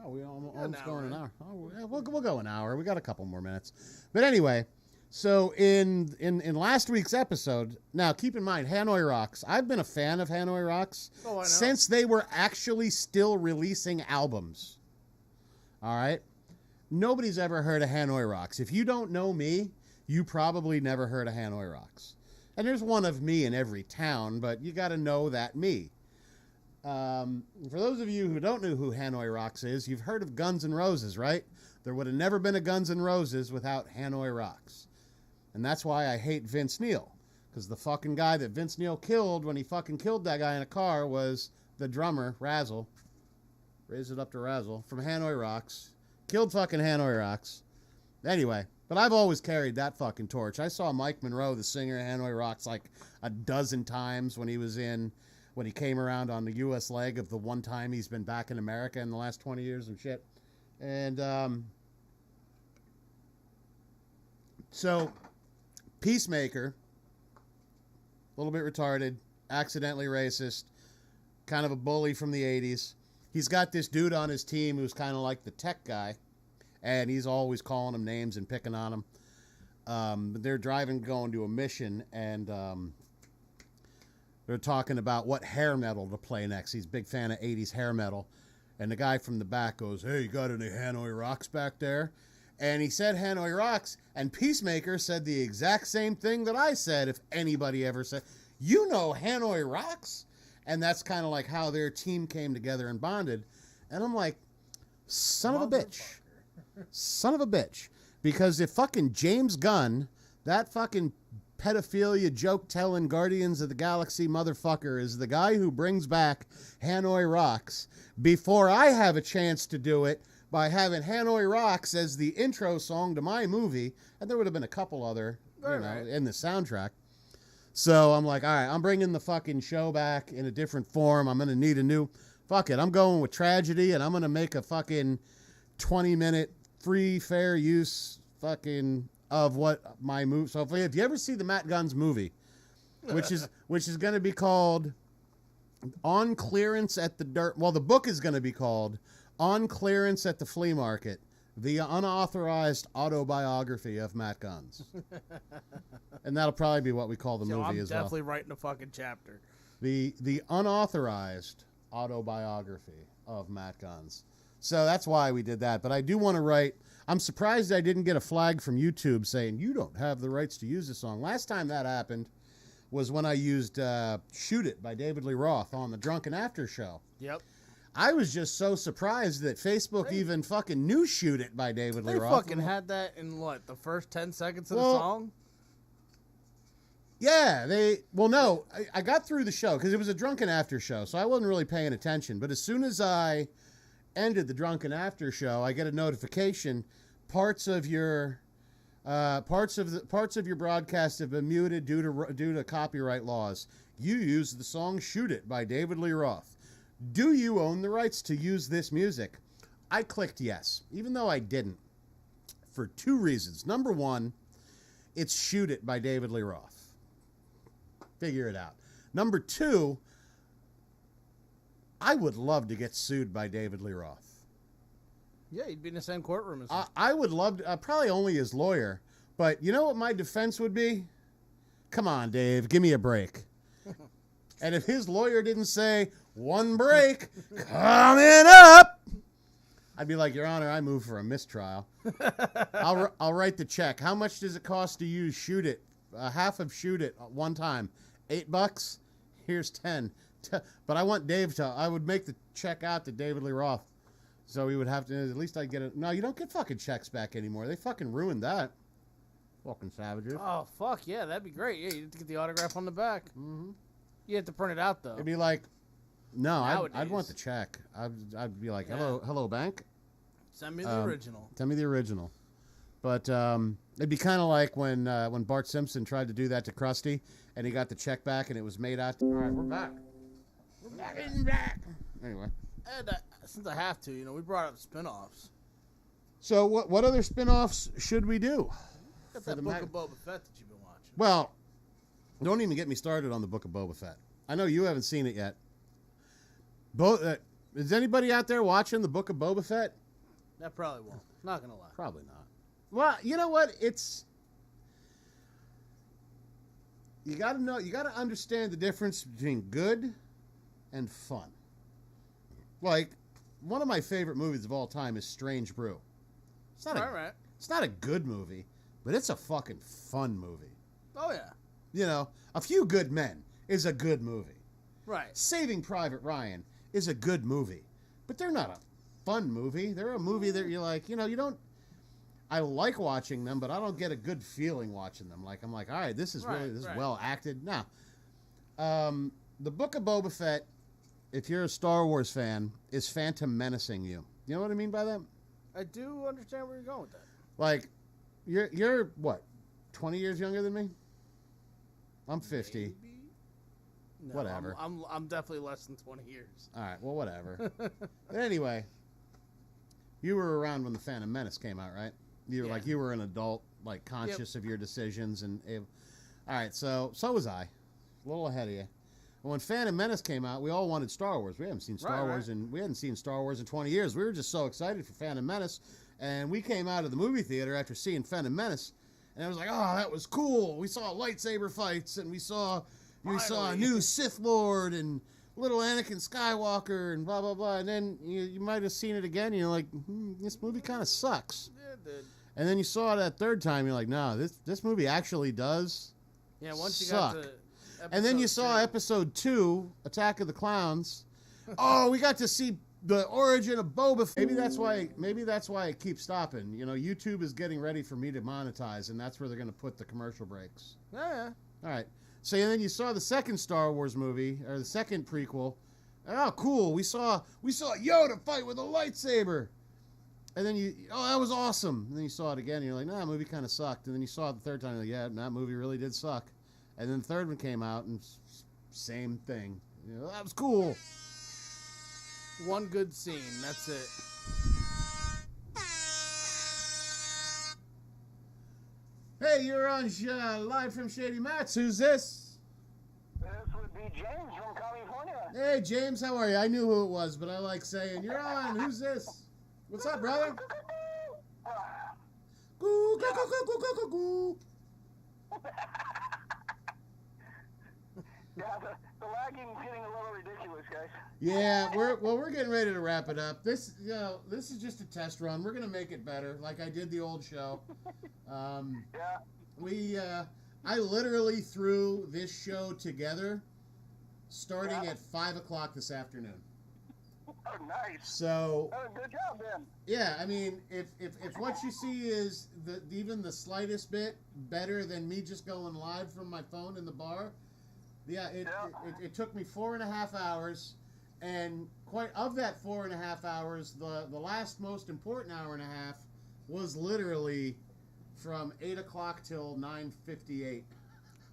Oh, we almost going an hour. Oh, yeah, we'll go an hour. We got a couple more minutes. But anyway... So in last week's episode, now keep in mind, Hanoi Rocks, I've been a fan of Hanoi Rocks since they were actually still releasing albums. All right? Nobody's ever heard of Hanoi Rocks. If you don't know me, you probably never heard of Hanoi Rocks. And there's one of me in every town, but you got to know that me. For those of you who don't know who Hanoi Rocks is, you've heard of Guns N' Roses, right? There would have never been a Guns N' Roses without Hanoi Rocks. And that's why I hate Vince Neil. Because the fucking guy that Vince Neil killed when he fucking killed that guy in a car was the drummer, Razzle. Raise it up to Razzle. From Hanoi Rocks. Killed fucking Hanoi Rocks. Anyway, but I've always carried that fucking torch. I saw Mike Monroe, the singer of Hanoi Rocks, a dozen times when he came around on the U.S. leg of the one time he's been back in America in the last 20 years and shit. And, so... Peacemaker, a little bit retarded, accidentally racist, kind of a bully from the 80s. He's got this dude on his team who's kind of like the tech guy, and he's always calling him names and picking on him. They're going to a mission, and they're talking about what hair metal to play next. He's a big fan of 80s hair metal. And the guy from the back goes, "Hey, you got any Hanoi Rocks back there?" And he said Hanoi Rocks, and Peacemaker said the exact same thing that I said, if anybody ever said, "You know Hanoi Rocks?" And that's kind of like how their team came together and bonded. And I'm like, son of a bitch. Son of a bitch. Because if fucking James Gunn, that fucking pedophilia joke-telling Guardians of the Galaxy motherfucker, is the guy who brings back Hanoi Rocks, before I have a chance to do it by having Hanoi Rocks as the intro song to my movie, and there would have been a couple other, in the soundtrack. So I'm like, all right, I'm bringing the fucking show back in a different form. I'm going to need a new, fuck it, I'm going with tragedy, and I'm going to make a fucking 20-minute free, fair use fucking of what my movie. So if you ever see the Matt Gunn's movie, which is going to be called On Clearance at the Dirt. Well, the book is going to be called On Clearance at the Flea Market, the unauthorized autobiography of Matt Gunn's. And that'll probably be what we call the movie as well. I'm definitely writing a fucking chapter. The unauthorized autobiography of Matt Gunn's. So that's why we did that. But I do want to write. I'm surprised I didn't get a flag from YouTube saying you don't have the rights to use this song. Last time that happened was when I used Shoot It by David Lee Roth on the Drunken After show. Yep. I was just so surprised that Facebook even fucking knew Shoot It by David Lee Roth. They fucking had that in what, the first 10 seconds of the song? Yeah, I got through the show because it was a Drunken After show, so I wasn't really paying attention. But as soon as I ended the Drunken After show, I get a notification: parts of your broadcast have been muted due to copyright laws. You used the song "Shoot It" by David Lee Roth. Do you own the rights to use this music? I clicked yes, even though I didn't, for two reasons. Number one, it's "Shoot It" by David Lee Roth. Figure it out. Number two, I would love to get sued by David Lee Roth. Yeah, he'd be in the same courtroom as him. I would love to, probably only his lawyer, but you know what my defense would be? Come on, Dave, give me a break. And if his lawyer didn't say, one break, coming up, I'd be like, Your Honor, I move for a mistrial. I'll write the check. How much does it cost to use Shoot It? Half of Shoot It one time. $8? Here's 10. But I want Dave to, I would make the check out to David Lee Roth. So he would have to, at least I'd get it. No, you don't get fucking checks back anymore. They fucking ruined that. Fucking savages. Oh, fuck, yeah, that'd be great. Yeah, you have to get the autograph on the back. Mm-hmm. You have to print it out, though. It'd be like, no, I'd want the check. I'd be like, hello, bank. Send me the original. Send me the original. But it'd be kind of like when Bart Simpson tried to do that to Krusty, and he got the check back, and it was made out. All right, we're back. We're back in black. Anyway. And since I have to, we brought up spinoffs. So what other spinoffs should we do? Got that Book of Boba Fett that you've been watching. Well, don't even get me started on the Book of Boba Fett. I know you haven't seen it yet. Is anybody out there watching the Book of Boba Fett? That probably won't. Not gonna lie. Probably not. Well, you know what? You got to understand the difference between good and fun. Like, one of my favorite movies of all time is Strange Brew. It's not a good movie, but it's a fucking fun movie. Oh, yeah. A Few Good Men is a good movie. Right. Saving Private Ryan is a good movie, but they're not a fun movie. They're a movie that you're like, you don't. I like watching them, but I don't get a good feeling watching them. Like, I'm like, all right, this is well acted. Now, the Book of Boba Fett, if you're a Star Wars fan, is Phantom Menacing you. You know what I mean by that? I do understand where you're going with that. Like, you're what, 20 years younger than me? I'm 50. Maybe? No, whatever. I'm definitely less than 20 years. All right, well, whatever. But anyway, you were around when the Phantom Menace came out, right? You were an adult, like, conscious of your decisions, and all right. So was I, a little ahead of you. When Phantom Menace came out, we all wanted Star Wars. We hadn't seen Star Wars, and we hadn't seen Star Wars in 20 years. We were just so excited for Phantom Menace, and we came out of the movie theater after seeing Phantom Menace, and I was like, oh, that was cool. We saw lightsaber fights, and we saw a new Sith Lord and little Anakin Skywalker and blah blah blah. And then you might have seen it again. And you're like, this movie kind of sucks. Yeah, it did. And then you saw it that third time. You're like, no, this movie actually does. Yeah, once you suck. got to. And then you saw episode 2, Attack of the Clowns. Oh, we got to see the origin of Boba Fett. Maybe that's why it keeps stopping. You know, YouTube is getting ready for me to monetize, and that's where they're going to put the commercial breaks. Yeah. All right. So and then you saw the second Star Wars movie, or the second prequel. Oh, cool. We saw Yoda fight with a lightsaber. And then that was awesome. And then you saw it again, and you're like, nah, that movie kind of sucked. And then you saw it the third time, and you're like, yeah, that movie really did suck. And then the third one came out, and same thing. You know, that was cool. One good scene, that's it. Hey, you're on live from Shady Mats. Who's this? This would be James from California. Hey, James, how are you? I knew who it was, but I like saying, you're on. Who's this? What's up, brother? Goo, goo, goo, goo, goo, goo, goo. Yeah, the lagging's getting a little ridiculous, guys. Yeah, we're getting ready to wrap it up. This is just a test run. We're gonna make it better, like I did the old show. Yeah. I literally threw this show together, starting at 5 o'clock this afternoon. Oh, nice. So. Oh, good job, then. Yeah, I mean, if what you see is even the slightest bit better than me just going live from my phone in the bar, it took me 4.5 hours, and of that 4.5 hours, the last most important hour and a half was literally from 8 o'clock till 9:58.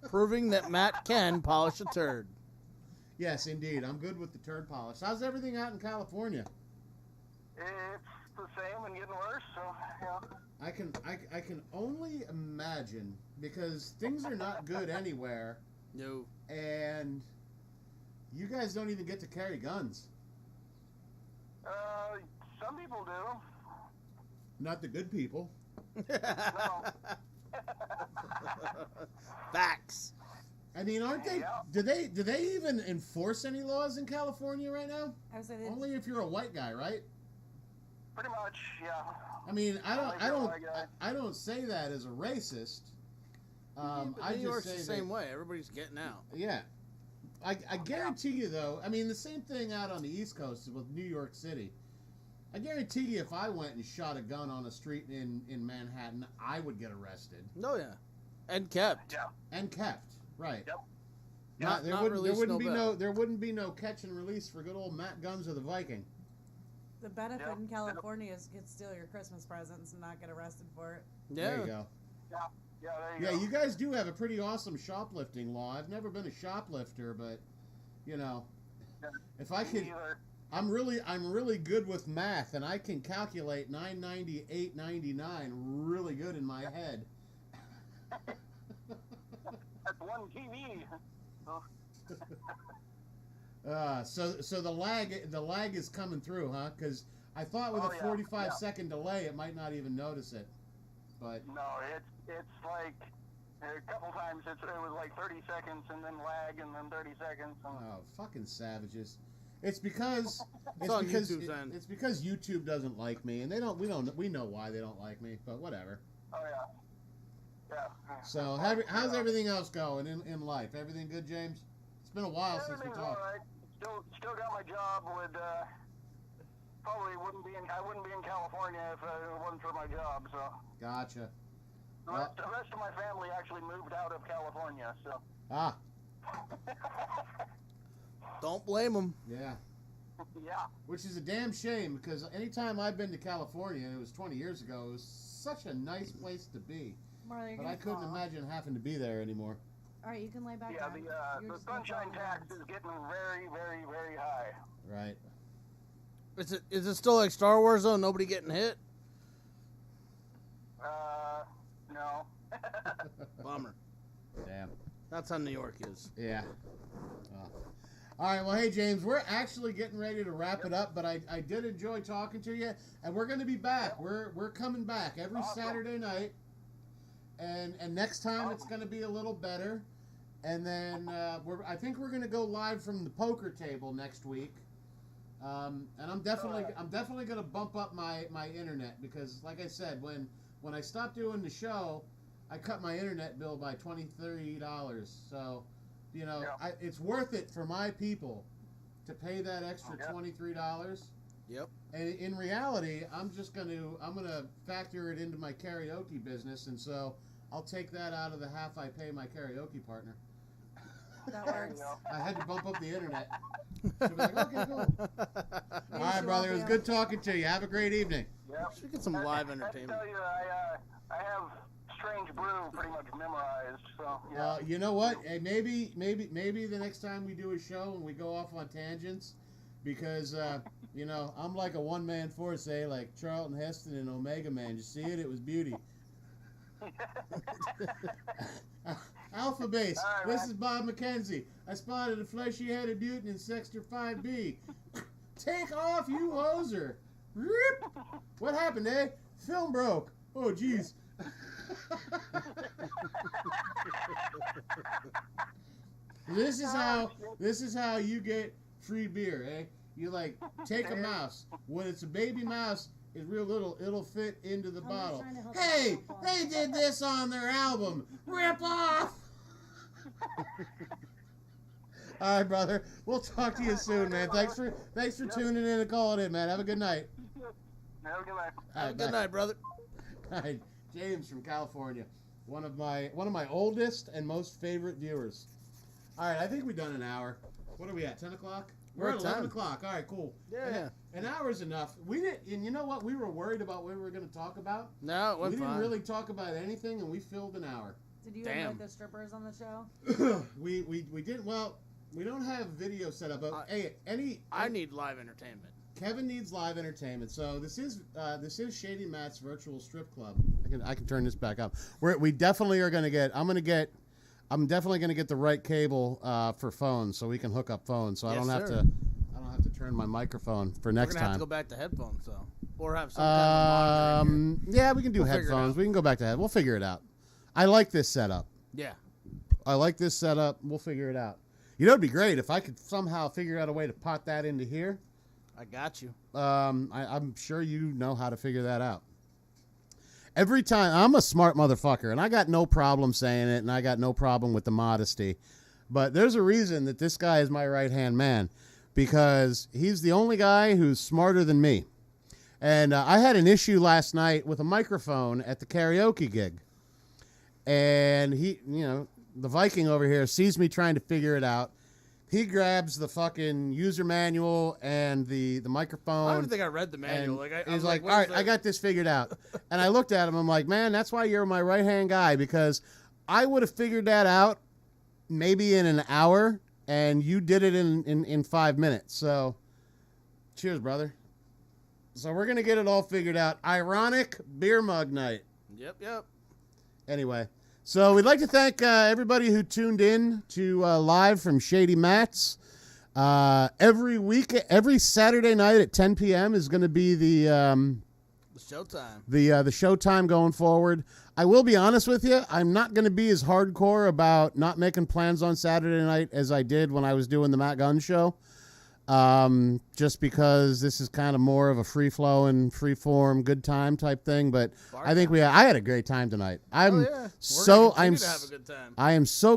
Proving that Matt can polish a turd. Yes, indeed. I'm good with the turd polish. How's everything out in California? It's the same and getting worse, so, yeah. I can only imagine, because things are not good anywhere. No. And you guys don't even get to carry guns. Some people do. Not the good people. No. Facts. I mean, aren't they? Yeah. Do they even enforce any laws in California right now? Only if you're a white guy, right? Pretty much, yeah. I mean, I don't say that as a racist. I New York's just say the same way. Everybody's getting out. Yeah. I guarantee you, though, I mean, the same thing out on the East Coast with New York City. I guarantee you, if I went and shot a gun on a street in Manhattan, I would get arrested. Oh, yeah. And kept. Yeah. And kept, right. Yep. There wouldn't be no catch and release for good old Matt Guns or the Viking. The benefit in California is you can steal your Christmas presents and not get arrested for it. Yeah. There you go. Yeah. Yeah, there you go. You guys do have a pretty awesome shoplifting law. I've never been a shoplifter, but you know, if I could, I'm really good with math, and I can calculate 990, 899 really good in my head. That's one TV. So the lag is coming through, huh? Because I thought with a 45-second delay, it might not even notice it. But no, it's like a couple times it was like 30 seconds and then lag and then 30 seconds. And oh, fucking savages! It's because it's because YouTube doesn't like me, and we know why they don't like me, but whatever. Oh yeah. Yeah. So how's everything else going in life? Everything good, James? It's been a while since we talked. All right. Still got my job with. Probably I wouldn't be in California if it wasn't for my job. So. Gotcha. The rest of my family actually moved out of California. So. Ah. Don't blame them. Yeah. Yeah. Which is a damn shame, because anytime I've been to California, and it was 20 years ago, it was such a nice place to be. Marley, but I couldn't imagine having to be there anymore. All right, you can lay back Yeah, down. the sunshine tax is getting very, very, very high. Right. Is it still like Star Wars though? Nobody getting hit? No. Bummer. Damn. That's how New York is. Yeah. Oh. All right, well, hey, James, we're actually getting ready to wrap it up, but I did enjoy talking to you, and we're going to be back. We're coming back every Saturday night, and next time it's going to be a little better, and then I think we're going to go live from the poker table next week, and I'm definitely going to bump up my internet, because, like I said, when I stopped doing the show, I cut my internet bill by $20-$30, so you know, Yeah. it's worth it for my people to pay that extra $23. Yep. And in reality, I'm gonna factor it into my karaoke business, and so I'll take that out of the half I pay my karaoke partner. That There you works. go. I had to bump up the internet. She'll be like, okay, cool. All right, brother. It was good talking to you. Have a great evening. Yep. Should get some live I entertainment. tell you, I have Strange Brew pretty much memorized. So yeah. You know what? Hey, maybe the next time we do a show and we go off on tangents, because you know, I'm like a one-man force, like Charlton Heston and Omega Man. You see it? It was beauty. Alpha Base. All right, This man. is Bob McKenzie. I spotted a fleshy-headed mutant in Sector 5B. Take off, you hoser. Rip. What happened, eh? Film broke. Oh, jeez. This is how you get free beer, eh? You like take a mouse. When it's a baby mouse, it's real little. It'll fit into the I'm bottle. trying to help Hey, you. they did this on their album. Rip off. All right, brother. We'll talk to you soon, man. Thanks for tuning in and calling in, man. Have a good night. Have a good night. All right, Good bye. night, brother. All right, James from California, one of my oldest and most favorite viewers. All right, I think we've done an hour. What are we at? 10 o'clock? We're at 11 o'clock. All right, cool. Yeah. An hour's enough. We didn't, and you know what? We were worried about what we were going to talk about. No, it went We fine. didn't really talk about anything, and we filled an hour. Did you Damn. invite the strippers on the show? we didn't. Well, we don't have video set up. But hey, I need live entertainment. Kevin needs live entertainment. So this is Shady Matt's virtual strip club. I can turn this back up. We definitely are going to get. I'm definitely going to get the right cable for phones so we can hook up phones. So I Yes, don't have sir. to. I don't have to turn my microphone for next We're gonna have to time. go back to headphones, though, or have some kind of monitor in here. Yeah, we can do We'll figure it headphones. out. We can go back to head. We'll figure it out. I like this setup. Yeah. I like this setup. We'll figure it out. You know, it'd be great if I could somehow figure out a way to pot that into here. I got you. I'm sure you know how to figure that out. Every time, I'm a smart motherfucker, and I got no problem saying it, and I got no problem with the modesty. But there's a reason that this guy is my right-hand man, because he's the only guy who's smarter than me. And I had an issue last night with a microphone at the karaoke gig. And he, you know, the Viking over here sees me trying to figure it out. He grabs the fucking user manual and the microphone. I don't think I read the manual. And I he's was like, what all is right, I that?" got this figured out. And I looked at him. I'm like, man, that's why you're my right-hand guy, because I would have figured that out maybe in an hour, and you did it in 5 minutes. So cheers, brother. So we're going to get it all figured out. Ironic beer mug night. Yep. Anyway, so we'd like to thank everybody who tuned in to live from Shady Matt's. Every Saturday night at 10 p.m. is going to be the showtime. the showtime going forward. I will be honest with you. I'm not going to be as hardcore about not making plans on Saturday night as I did when I was doing the Matt Gunn show. Just because this is kind of more of a free-flowing, free-form, good time type thing. But I think I had a great time tonight. I am so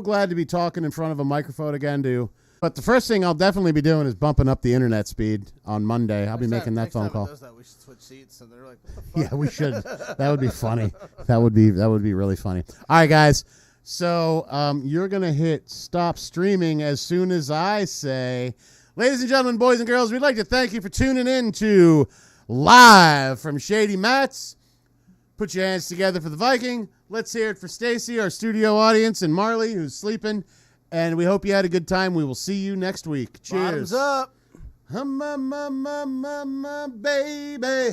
glad to be talking in front of a microphone again, too. But the first thing I'll definitely be doing is bumping up the internet speed on Monday. I'll be making that phone call. Next time it does that, we should switch seats, and they're like, what the fuck? Yeah, we should. That would be funny. That would be really funny. All right, guys. So you're gonna hit stop streaming as soon as I say. Ladies and gentlemen, boys and girls, we'd like to thank you for tuning in to Live from Shady Matt's. Put your hands together for the Viking. Let's hear it for Stacy, our studio audience, and Marley, who's sleeping. And we hope you had a good time. We will see you next week. Cheers. Bottoms up. Baby.